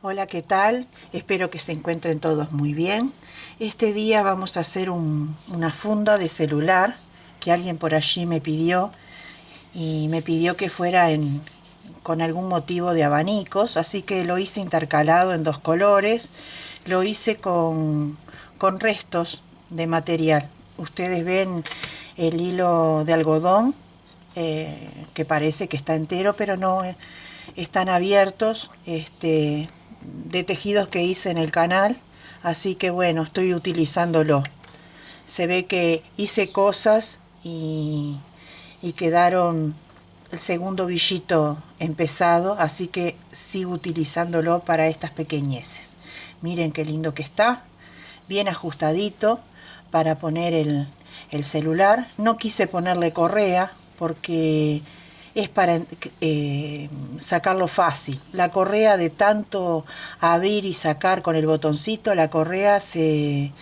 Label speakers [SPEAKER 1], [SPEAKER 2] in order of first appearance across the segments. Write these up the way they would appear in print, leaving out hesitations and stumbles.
[SPEAKER 1] Hola, ¿qué tal? Espero que se encuentren todos muy bien. Este día vamos a hacer una funda de celular que alguien por allí me pidió y me pidió que fuera con algún motivo de abanicos, así que lo hice intercalado en dos colores. Lo hice con restos de material. Ustedes ven el hilo de algodón que parece que está entero, pero no, están abiertos, de tejidos que hice en el canal, así que bueno, estoy utilizándolo. Se ve que hice cosas y quedaron el segundo villito empezado, así que sigo utilizándolo para estas pequeñeces. Miren qué lindo que está, bien ajustadito para poner el celular. No quise ponerle correa porque es para sacarlo fácil. La correa, de tanto abrir y sacar con el botoncito, la correa se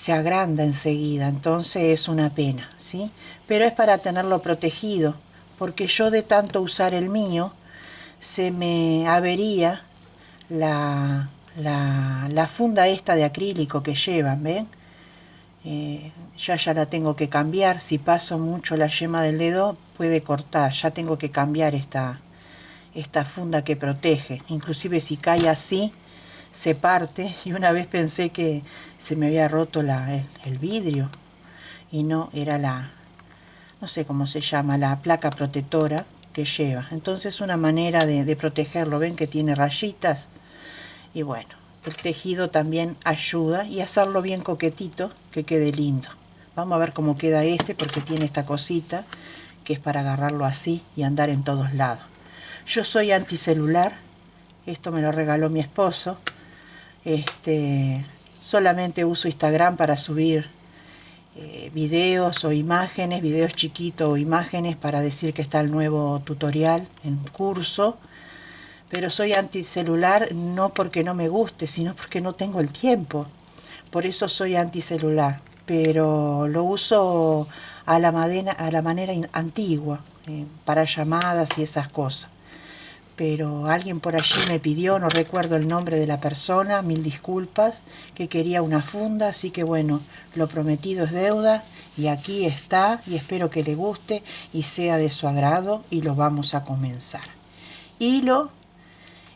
[SPEAKER 1] agranda enseguida, entonces es una pena, ¿sí? Pero es para tenerlo protegido, porque yo de tanto usar el mío se me avería la funda esta de acrílico que llevan, ¿ven? Ya la tengo que cambiar. Si paso mucho la yema del dedo puede cortar. Ya tengo que cambiar esta funda que protege. Inclusive si cae así se parte, y una vez pensé que se me había roto el vidrio y no, era no sé cómo se llama, la placa protectora que lleva. Entonces una manera de protegerlo. Ven que tiene rayitas y bueno, el tejido también ayuda, y hacerlo bien coquetito, que quede lindo. Vamos a ver cómo queda porque tiene esta cosita que es para agarrarlo así y andar en todos lados. Yo soy anticelular, esto me lo regaló mi esposo. Solamente uso Instagram para subir videos o imágenes, videos chiquitos o imágenes, para decir que está el nuevo tutorial en curso. Pero soy anticelular no porque no me guste, sino porque no tengo el tiempo. Por eso soy anticelular, pero lo uso a la manera antigua, para llamadas y esas cosas. Pero alguien por allí me pidió, no recuerdo el nombre de la persona, mil disculpas, que quería una funda, así que bueno, lo prometido es deuda, y aquí está, y espero que le guste y sea de su agrado, y lo vamos a comenzar. Hilo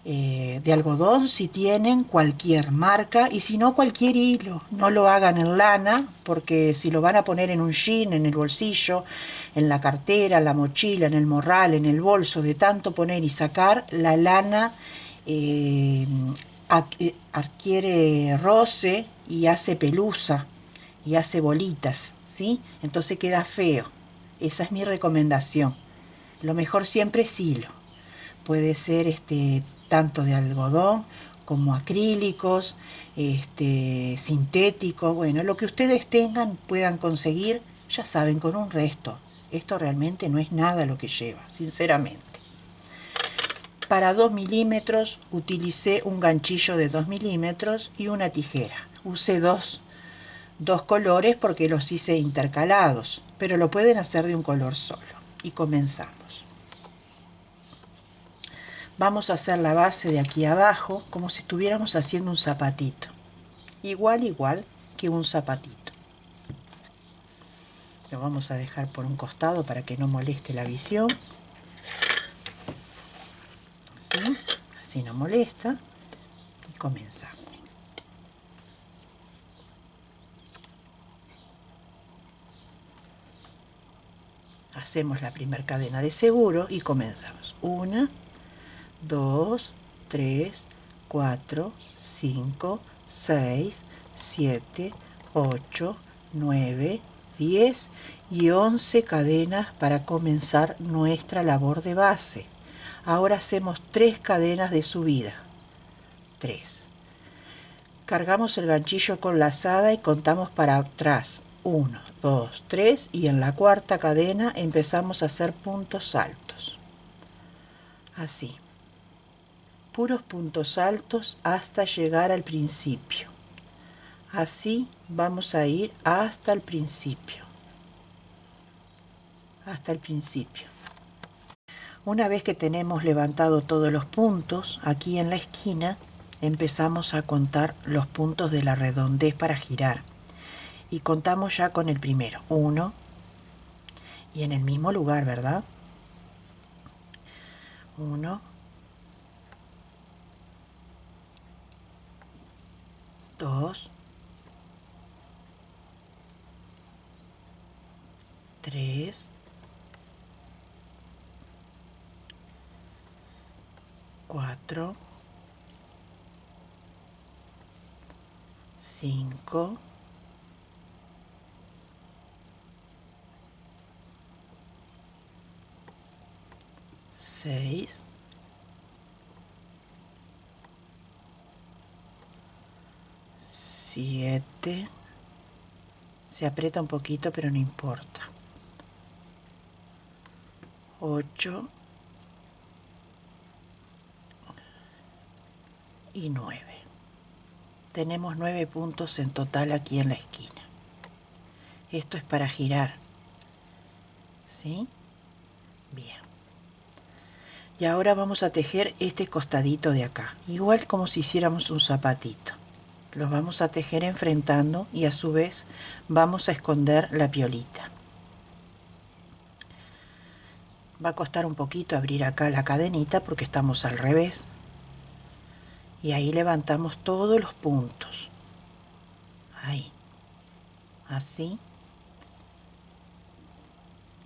[SPEAKER 1] de algodón, si tienen cualquier marca, y si no, cualquier hilo. No lo hagan en lana, porque si lo van a poner en un jean, en el bolsillo, en la cartera, en la mochila, en el morral, en el bolso, de tanto poner y sacar, la lana adquiere roce y hace pelusa y hace bolitas, ¿sí? Entonces queda feo. Esa es mi recomendación. Lo mejor siempre es hilo. Puede ser tanto de algodón como acrílicos, sintéticos. Bueno, lo que ustedes tengan, puedan conseguir, ya saben, con un resto. Esto realmente no es nada lo que lleva, sinceramente. Para 2 milímetros utilicé un ganchillo de 2 milímetros y una tijera. Usé dos colores porque los hice intercalados, pero lo pueden hacer de un color solo. Y comenzamos. Vamos a hacer la base de aquí abajo como si estuviéramos haciendo un zapatito. Igual que un zapatito. Lo vamos a dejar por un costado para que no moleste la visión. ¿Sí? Así no molesta. Y comenzamos. Hacemos la primera cadena de seguro y comenzamos. 1, 2, 3, 4, 5, 6, 7, 8, 9, 10 y 11 cadenas para comenzar nuestra labor de base. Ahora hacemos 3 cadenas de subida. 3. Cargamos el ganchillo con lazada y contamos para atrás. 1, 2, 3 y en la cuarta cadena empezamos a hacer puntos altos. Así. Puros puntos altos hasta llegar al principio. Así vamos a ir hasta el principio. Hasta el principio. Una vez que tenemos levantado todos los puntos, aquí en la esquina, empezamos a contar los puntos de la redondez para girar. Y contamos ya con el primero. 1. Y en el mismo lugar, ¿verdad? 1, 2, 3, 4, 5, 6, 7. Se aprieta un poquito, pero no importa. 8 y 9. Tenemos 9 puntos en total aquí en la esquina. Esto es para girar. ¿Sí? Bien. Y ahora vamos a tejer este costadito de acá, igual como si hiciéramos un zapatito. Los vamos a tejer enfrentando y a su vez vamos a esconder la piolita. Va a costar un poquito abrir acá la cadenita porque estamos al revés. Y ahí levantamos todos los puntos. Ahí. Así.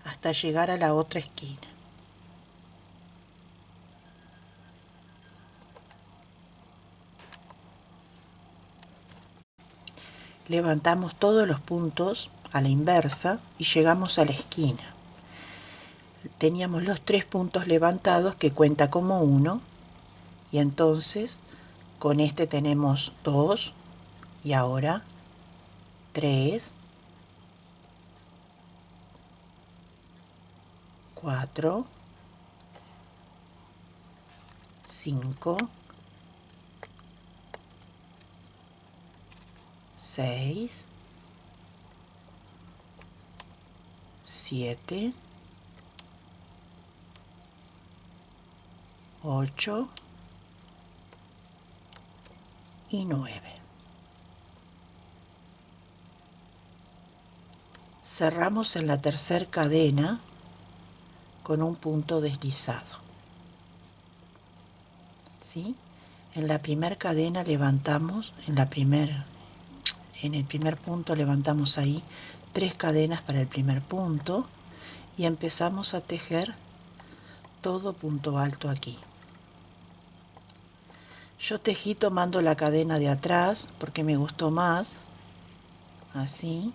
[SPEAKER 1] Hasta llegar a la otra esquina. Levantamos todos los puntos a la inversa y llegamos a la esquina. Teníamos los 3 puntos levantados que cuenta como 1 y entonces con este tenemos 2 y ahora 3, 4, 5, 6, 7, 8 y 9. Cerramos en la tercera cadena con un punto deslizado. ¿Sí? En la primera cadena levantamos, en el primer punto levantamos ahí 3 cadenas para el primer punto y empezamos a tejer todo punto alto aquí. Yo tejí tomando la cadena de atrás porque me gustó más, así.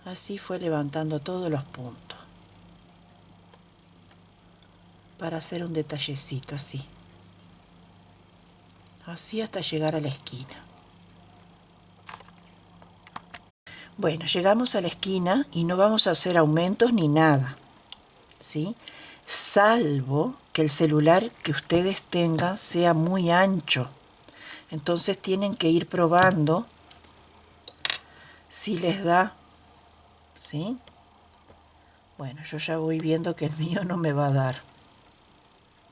[SPEAKER 1] Así fue levantando todos los puntos para hacer un detallecito así. Así hasta llegar a la esquina. Bueno, llegamos a la esquina y no vamos a hacer aumentos ni nada, ¿sí? Salvo que el celular que ustedes tengan sea muy ancho. Entonces tienen que ir probando si les da, ¿sí? Bueno, yo ya voy viendo que el mío no me va a dar,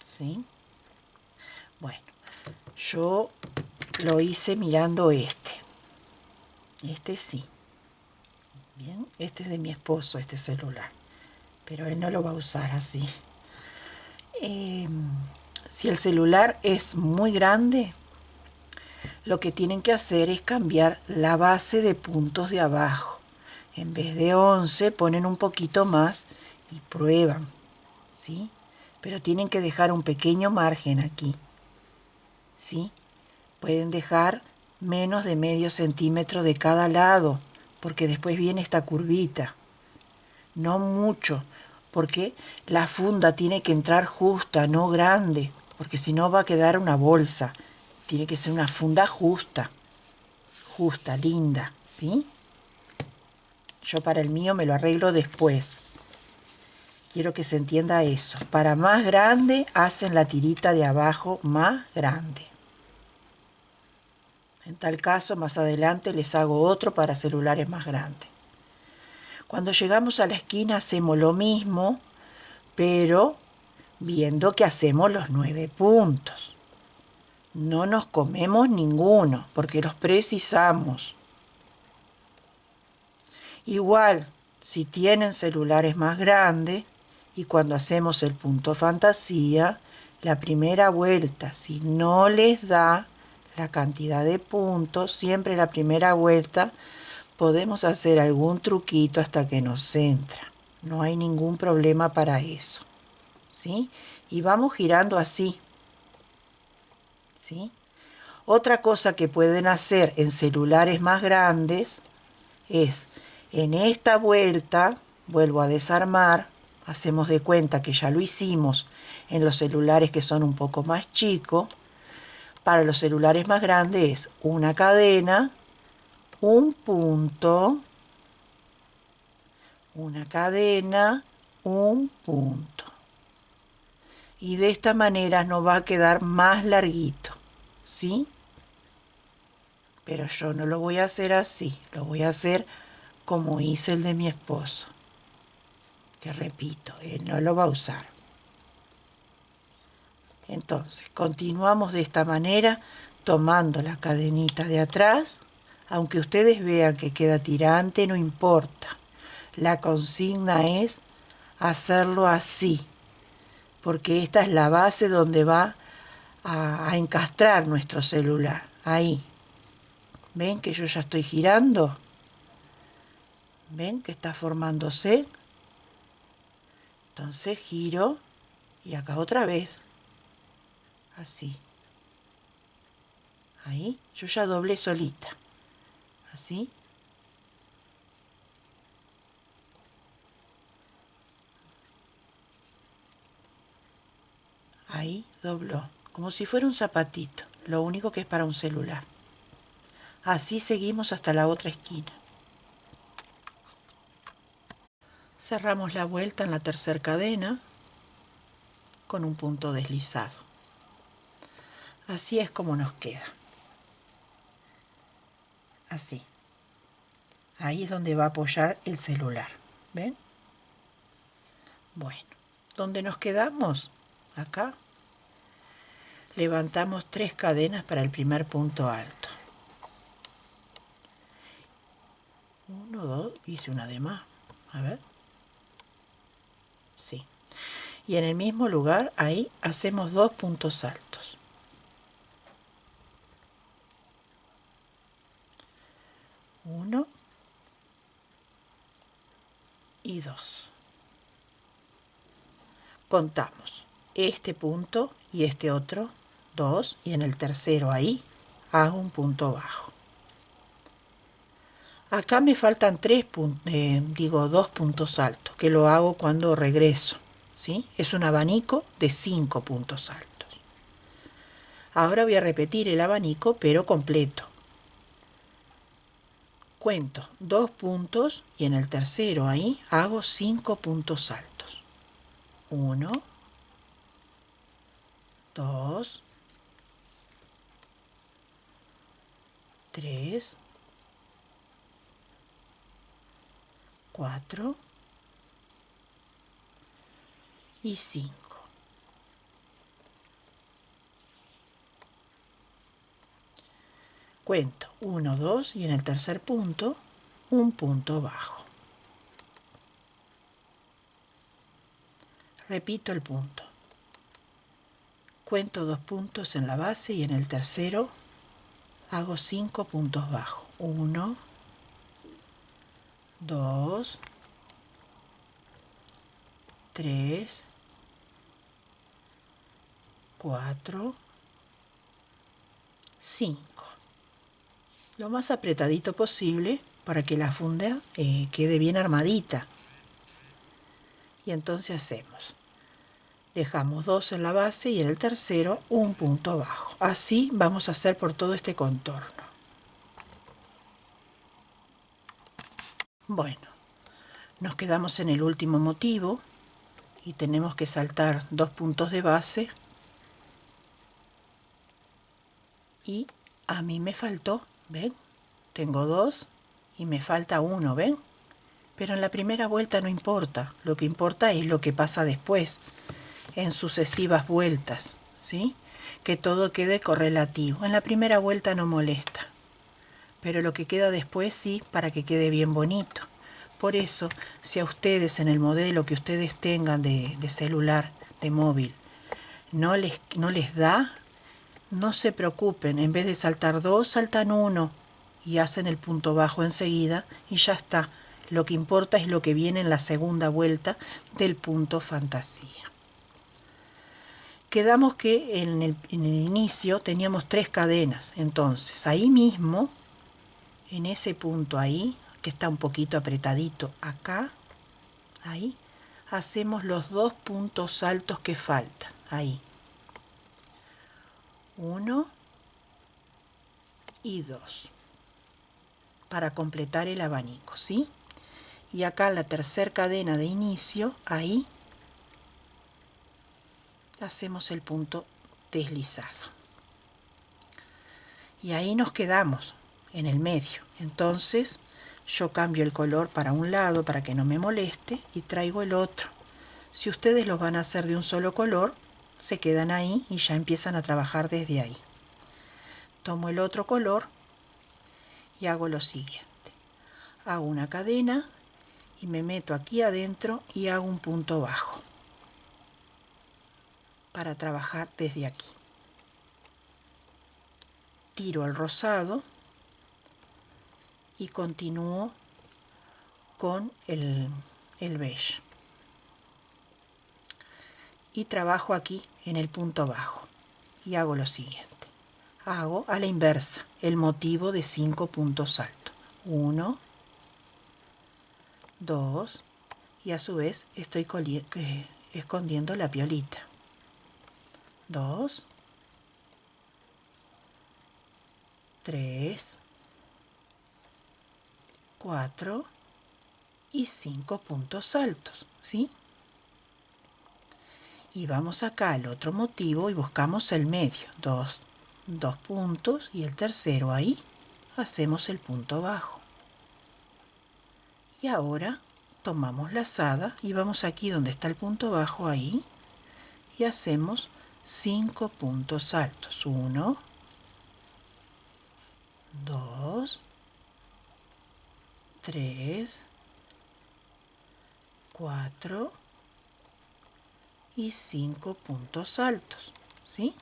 [SPEAKER 1] ¿sí? Bueno, yo lo hice mirando este. Este sí. Bien, este es de mi esposo, este celular. Pero él no lo va a usar así. Si el celular es muy grande, lo que tienen que hacer es cambiar la base de puntos de abajo. En vez de 11, ponen un poquito más y prueban, ¿sí? Pero tienen que dejar un pequeño margen aquí, ¿sí? Pueden dejar menos de medio centímetro de cada lado, porque después viene esta curvita. No mucho, porque la funda tiene que entrar justa, no grande, porque si no va a quedar una bolsa. Tiene que ser una funda justa, linda, ¿sí? Yo para el mío me lo arreglo después. Quiero que se entienda eso. Para más grande, hacen la tirita de abajo más grande. En tal caso, más adelante les hago otro para celulares más grandes. Cuando llegamos a la esquina hacemos lo mismo, pero viendo que hacemos los 9 puntos. No nos comemos ninguno, porque los precisamos. Igual, si tienen celulares más grandes, y cuando hacemos el punto fantasía, la primera vuelta, si no les da la cantidad de puntos, siempre la primera vuelta podemos hacer algún truquito hasta que nos entra. No hay ningún problema para eso, ¿sí? Y vamos girando así, ¿sí? Otra cosa que pueden hacer en celulares más grandes es, en esta vuelta, vuelvo a desarmar, hacemos de cuenta que ya lo hicimos en los celulares que son un poco más chicos. Para los celulares más grandes es una cadena, un punto, una cadena, un punto. Y de esta manera nos va a quedar más larguito, ¿sí? Pero yo no lo voy a hacer así, lo voy a hacer como hice el de mi esposo. Que repito, él no lo va a usar. Entonces, continuamos de esta manera, tomando la cadenita de atrás. Aunque ustedes vean que queda tirante, no importa. La consigna es hacerlo así, porque esta es la base donde va a encastrar nuestro celular. Ahí. ¿Ven que yo ya estoy girando? ¿Ven que está formándose? Entonces giro y acá otra vez. Así. Ahí. Yo ya doblé solita. Así. Ahí dobló. Como si fuera un zapatito. Lo único que es para un celular. Así seguimos hasta la otra esquina. Cerramos la vuelta en la tercera cadena con un punto deslizado. Así es como nos queda. Así. Ahí es donde va a apoyar el celular. ¿Ven? Bueno, ¿dónde nos quedamos? Acá. Levantamos 3 cadenas para el primer punto alto. 1, 2, hice una de más. A ver. Sí. Y en el mismo lugar, ahí, hacemos 2 puntos altos. 1 y 2. Contamos este punto y este otro, 2, y en el tercero ahí hago un punto bajo. Acá me faltan 2 puntos altos, que lo hago cuando regreso, ¿sí? Es un abanico de 5 puntos altos. Ahora voy a repetir el abanico, pero completo. Cuento 2 puntos y en el tercero ahí hago 5 puntos altos. 1, 2, 3, 4 y 5. Cuento 1, 2 y en el tercer punto un punto bajo. Repito el punto. Cuento 2 puntos en la base y en el tercero hago 5 puntos bajos. 1, 2, 3, 4, 5. Lo más apretadito posible para que la funda quede bien armadita. Y entonces hacemos. Dejamos 2 en la base y en el tercero un punto bajo. Así vamos a hacer por todo este contorno. Bueno, nos quedamos en el último motivo y tenemos que saltar 2 puntos de base. Y a mí me faltó, ¿ven? Tengo 2 y me falta 1, ¿ven? Pero en la primera vuelta no importa, lo que importa es lo que pasa después, en sucesivas vueltas, ¿sí? que todo quede correlativo. En la primera vuelta no molesta, pero lo que queda después sí, para que quede bien bonito. Por eso, si a ustedes en el modelo que ustedes tengan de celular, de móvil, no les da, no se preocupen, en vez de saltar 2, saltan 1 y hacen el punto bajo enseguida y ya está. Lo que importa es lo que viene en la segunda vuelta del punto fantasía. Quedamos que en el inicio teníamos 3 cadenas, entonces ahí mismo, en ese punto ahí, que está un poquito apretadito acá, ahí, hacemos los 2 puntos altos que faltan, ahí. 1 y 2, para completar el abanico, ¿sí? Y acá en la tercera cadena de inicio, ahí, hacemos el punto deslizado. Y ahí nos quedamos, en el medio. Entonces, yo cambio el color para un lado para que no me moleste y traigo el otro. Si ustedes los van a hacer de un solo color, se quedan ahí y ya empiezan a trabajar desde ahí. Tomo el otro color y hago lo siguiente. Hago una cadena y me meto aquí adentro y hago un punto bajo para trabajar desde aquí. Tiro el rosado y continúo con el beige. Y trabajo aquí en el punto bajo y hago lo siguiente. Hago a la inversa el motivo de 5 puntos altos. 1, 2 y a su vez estoy escondiendo la piolita. 2, 3, 4 y 5 puntos altos, ¿sí? Y vamos acá al otro motivo y buscamos el medio. 2 puntos y el tercero ahí hacemos el punto bajo. Y ahora tomamos la lazada y vamos aquí donde está el punto bajo ahí y hacemos 5 puntos altos. 1, 2, 3, 4 y 5 puntos altos, ¿sí?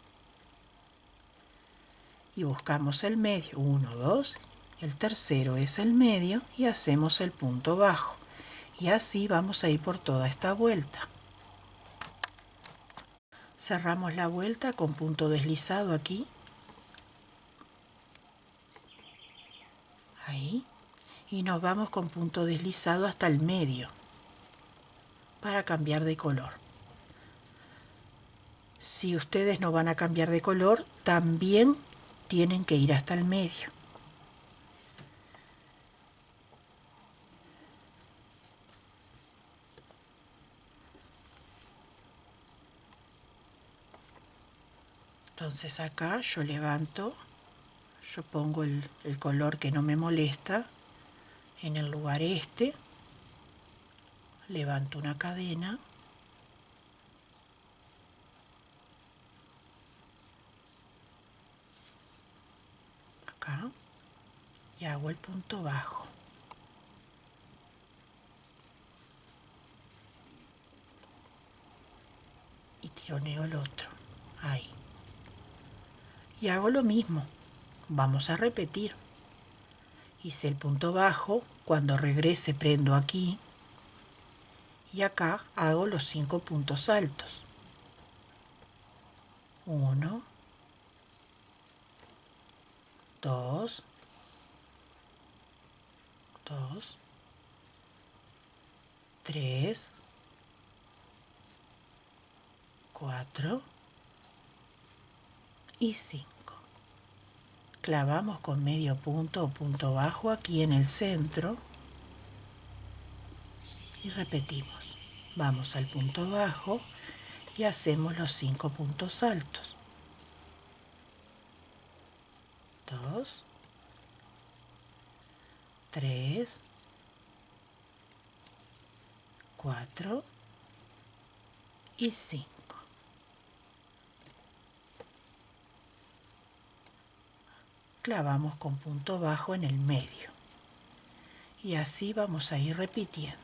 [SPEAKER 1] Y buscamos el medio, 1, 2, el tercero es el medio y hacemos el punto bajo. Y así vamos a ir por toda esta vuelta. Cerramos la vuelta con punto deslizado aquí. Ahí. Y nos vamos con punto deslizado hasta el medio para cambiar de color. Si ustedes no van a cambiar de color, también tienen que ir hasta el medio. Entonces acá yo levanto, yo pongo el color que no me molesta en el lugar este, levanto una cadena, acá, y hago el punto bajo. Y tironeo el otro, ahí. Y hago lo mismo, vamos a repetir. Hice el punto bajo, cuando regrese prendo aquí y acá hago los 5 puntos altos. 1, 2, 2, 3, 4 y 5. Clavamos con medio punto o punto bajo aquí en el centro y repetimos. Vamos al punto bajo y hacemos los 5 puntos altos. 2, 3, 4 y 5. clavamos con punto bajo en el medio. Y así vamos a ir repitiendo.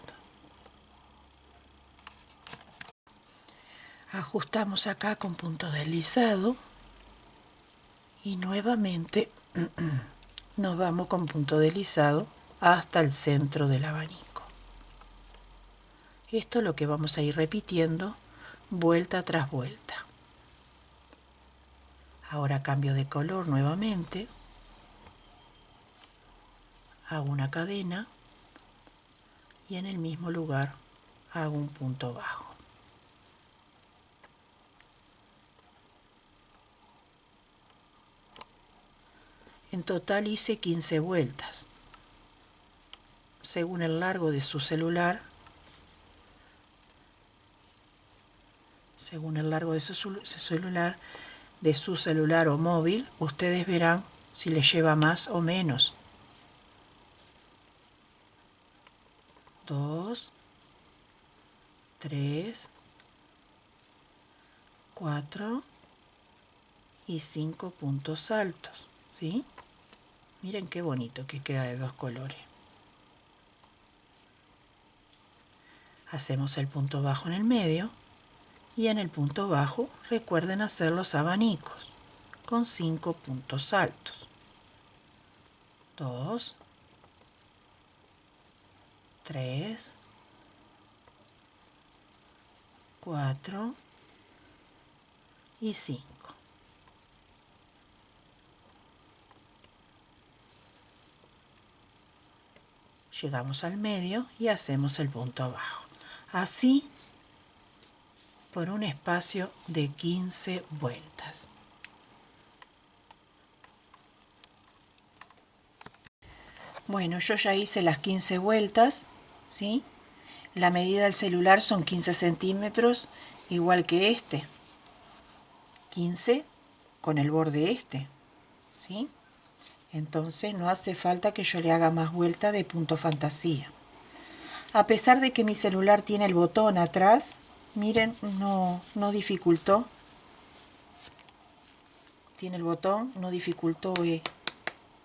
[SPEAKER 1] Ajustamos acá con punto deslizado y nuevamente nos vamos con punto deslizado hasta el centro del abanico. Esto es lo que vamos a ir repitiendo vuelta tras vuelta. Ahora cambio de color nuevamente, hago una cadena y en el mismo lugar hago un punto bajo. En total hice 15 vueltas. Según el largo de su celular, de su celular o móvil, ustedes verán si les lleva más o menos. 2, 3, 4 y 5 puntos altos, ¿sí? Miren qué bonito que queda de dos colores. Hacemos el punto bajo en el medio y en el punto bajo recuerden hacer los abanicos con 5 puntos altos. 2, 3, 4 y 5. Llegamos al medio y hacemos el punto bajo. Así por un espacio de 15 vueltas. Bueno, yo ya hice las 15 vueltas, ¿sí? La medida del celular son 15 centímetros, igual que este. 15 con el borde este, ¿sí? Entonces no hace falta que yo le haga más vuelta de punto fantasía. A pesar de que mi celular tiene el botón atrás, miren, no dificultó. Tiene el botón, no dificultó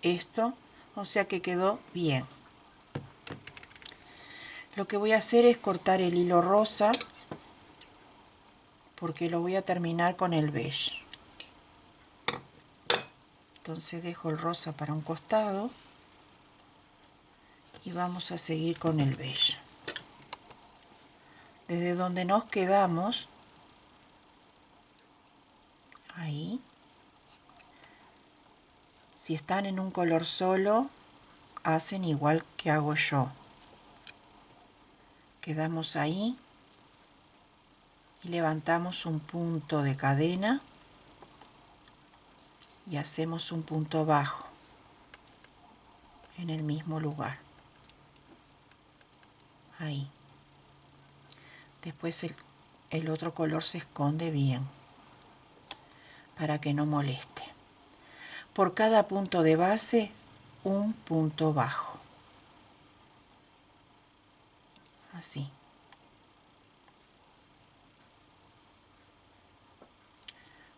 [SPEAKER 1] esto, o sea que quedó bien. Lo que voy a hacer es cortar el hilo rosa, porque lo voy a terminar con el beige. Entonces dejo el rosa para un costado y vamos a seguir con el beige. Desde donde nos quedamos, ahí, si están en un color solo, hacen igual que hago yo. Quedamos ahí y levantamos un punto de cadena y hacemos un punto bajo en el mismo lugar. Ahí. Después el otro color se esconde bien para que no moleste. Por cada punto de base, un punto bajo. Así.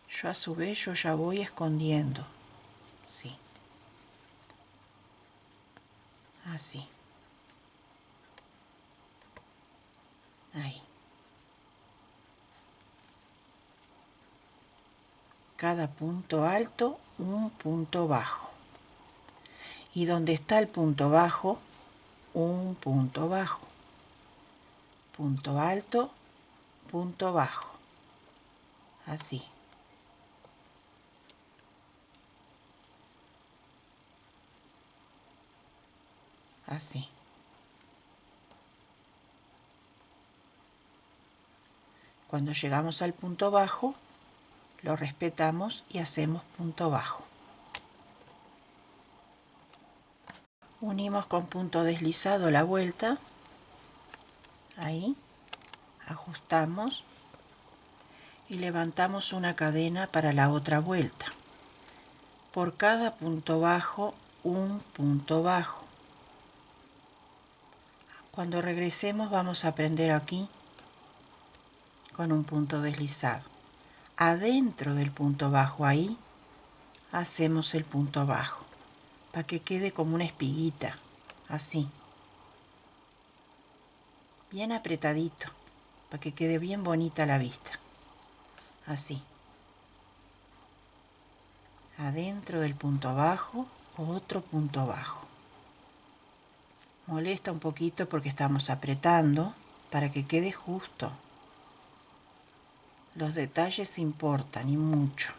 [SPEAKER 1] Yo a su vez yo ya voy escondiendo. Sí. Así. Ahí. Cada punto alto, un punto bajo. Y donde está el punto bajo, un punto bajo. Punto alto, punto bajo. Así. Así. Cuando llegamos al punto bajo, lo respetamos y hacemos punto bajo. Unimos con punto deslizado la vuelta. Ahí. Ajustamos y levantamos una cadena para la otra vuelta. Por cada punto bajo, un punto bajo. Cuando regresemos vamos a prender aquí con un punto deslizado. Adentro del punto bajo ahí hacemos el punto bajo. para que quede como una espiguita, así, bien apretadito, para que quede bien bonita la vista, así. Adentro del punto bajo, otro punto bajo. Molesta un poquito porque estamos apretando para que quede justo. Los detalles importan y mucho.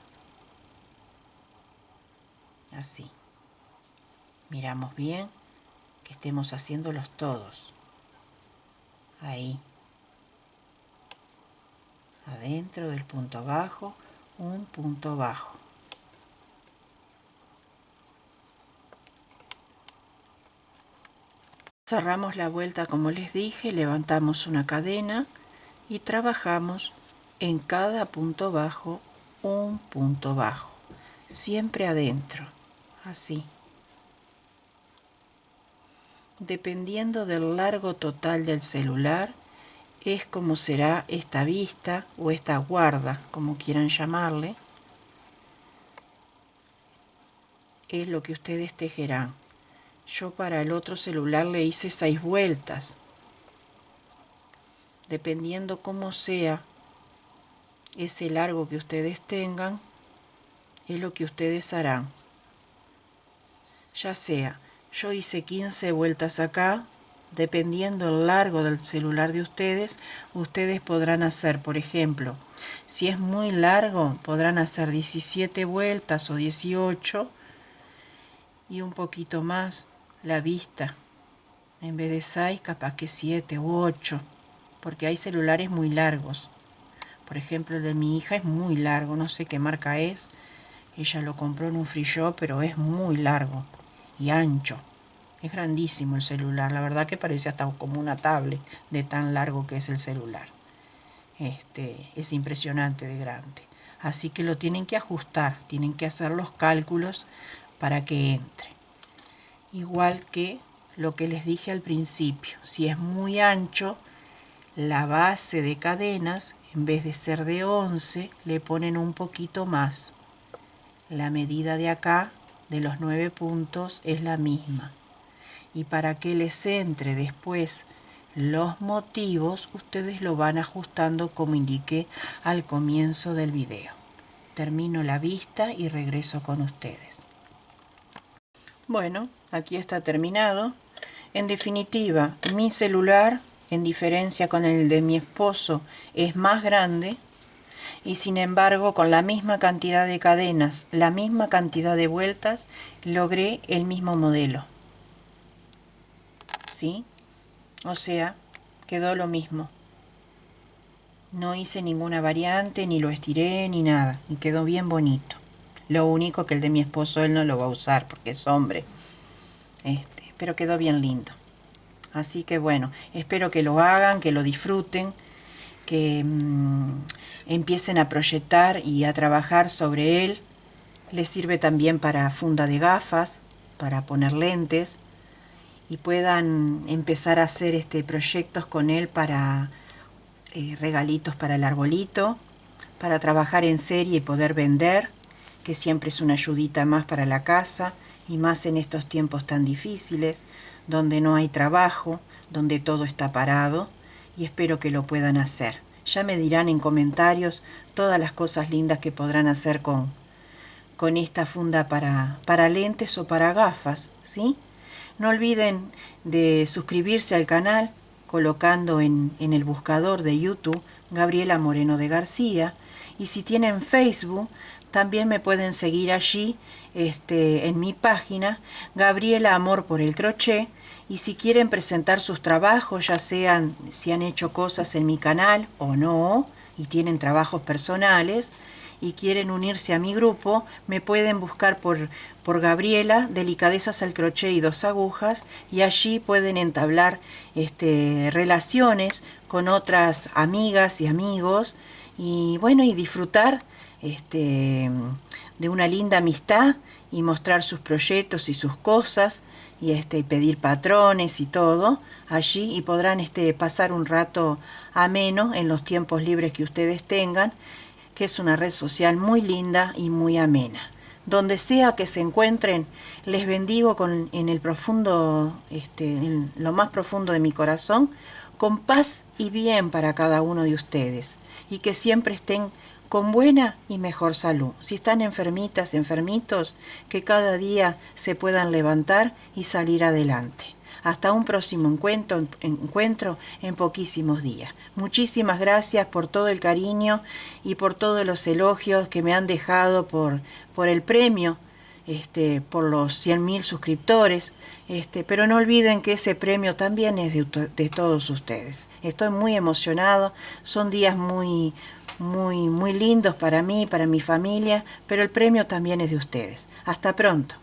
[SPEAKER 1] Así. Miramos bien que estemos haciéndolos todos. Ahí. Adentro del punto bajo, un punto bajo. Cerramos la vuelta como les dije, levantamos una cadena y trabajamos en cada punto bajo un punto bajo, siempre adentro, así. Dependiendo del largo total del celular, es como será esta vista o esta guarda, como quieran llamarle, es lo que ustedes tejerán. Yo para el otro celular le hice 6 vueltas. Dependiendo cómo sea ese largo que ustedes tengan, es lo que ustedes harán. Ya sea, yo hice 15 vueltas acá, dependiendo el largo del celular de ustedes, ustedes podrán hacer, por ejemplo, si es muy largo, podrán hacer 17 vueltas o 18 y un poquito más la vista. En vez de 6, capaz que 7 u 8, porque hay celulares muy largos. Por ejemplo, el de mi hija es muy largo, no sé qué marca es. Ella lo compró en un free shop, pero es muy largo y ancho. Es grandísimo el celular, la verdad que parece hasta como una tablet de tan largo que es el celular. Es impresionante de grande. Así que lo tienen que ajustar, tienen que hacer los cálculos para que entre. Igual que lo que les dije al principio, si es muy ancho, la base de cadenas, en vez de ser de 11, le ponen un poquito más. La medida de acá, de los 9 puntos, es la misma. Y para que les entre después los motivos, ustedes lo van ajustando como indiqué al comienzo del video. Termino la vista y regreso con ustedes. Bueno, aquí está terminado. En definitiva, mi celular, en diferencia con el de mi esposo, es más grande y sin embargo con la misma cantidad de cadenas, la misma cantidad de vueltas, logré el mismo modelo. ¿Sí? O sea, quedó lo mismo. No hice ninguna variante, ni lo estiré, ni nada. Y quedó bien bonito. Lo único que el de mi esposo él no lo va a usar porque es hombre. Pero quedó bien lindo. Así que bueno, espero que lo hagan, que lo disfruten, que empiecen a proyectar y a trabajar sobre él. Les sirve también para funda de gafas, para poner lentes, y puedan empezar a hacer proyectos con él para regalitos para el arbolito, para trabajar en serie y poder vender, que siempre es una ayudita más para la casa, y más en estos tiempos tan difíciles, donde no hay trabajo, donde todo está parado, y espero que lo puedan hacer. Ya me dirán en comentarios todas las cosas lindas que podrán hacer con esta funda para lentes o para gafas, ¿sí? No olviden de suscribirse al canal colocando en el buscador de YouTube Gabriela Moreno de García, y si tienen Facebook también me pueden seguir allí en mi página Gabriela Amor por el Crochet, y si quieren presentar sus trabajos, ya sean si han hecho cosas en mi canal o no, y tienen trabajos personales y quieren unirse a mi grupo, me pueden buscar por Gabriela, Delicadezas al Crochet y 2 agujas, y allí pueden entablar relaciones con otras amigas y amigos, y bueno, y disfrutar de una linda amistad y mostrar sus proyectos y sus cosas, y pedir patrones y todo allí, y podrán pasar un rato ameno en los tiempos libres que ustedes tengan, que es una red social muy linda y muy amena. Donde sea que se encuentren, les bendigo en el profundo, en lo más profundo de mi corazón, con paz y bien para cada uno de ustedes, y que siempre estén con buena y mejor salud. Si están enfermitas, enfermitos, que cada día se puedan levantar y salir adelante. Hasta un próximo encuentro en poquísimos días. Muchísimas gracias por todo el cariño y por todos los elogios que me han dejado por el premio, por los 100.000 suscriptores, pero no olviden que ese premio también es de todos ustedes. Estoy muy emocionado, son días muy lindos para mí, para mi familia, pero el premio también es de ustedes. Hasta pronto.